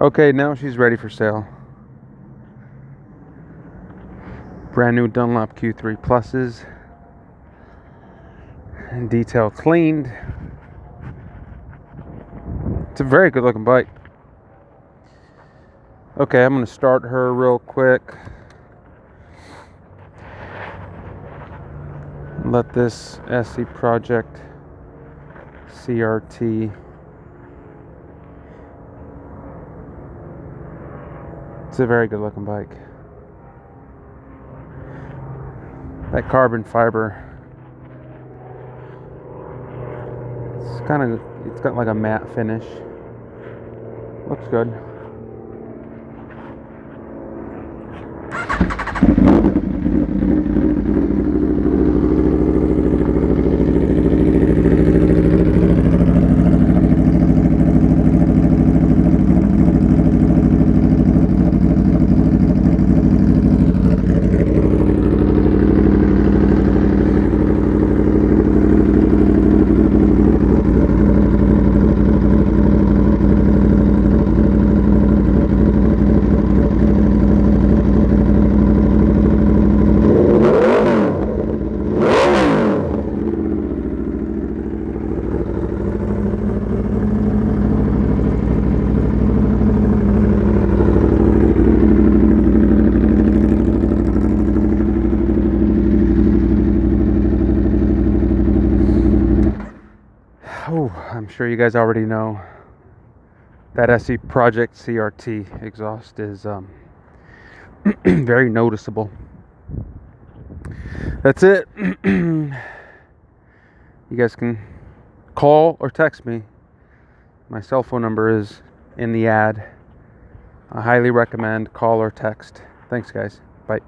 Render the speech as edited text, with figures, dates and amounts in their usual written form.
Okay, now she's ready for sale. Brand new Dunlop Q3 Pluses. And detail cleaned. It's a very good looking bike. Okay, I'm going to start her real quick. Let this SE Project CRT. It's a very good looking bike. That carbon fiber. It's got like a matte finish. Looks good. Oh, I'm sure you guys already know that SE Project CRT exhaust is very noticeable. That's it. You guys can call or text me. My cell phone number is in the ad. I highly recommend call or text. Thanks, guys. Bye.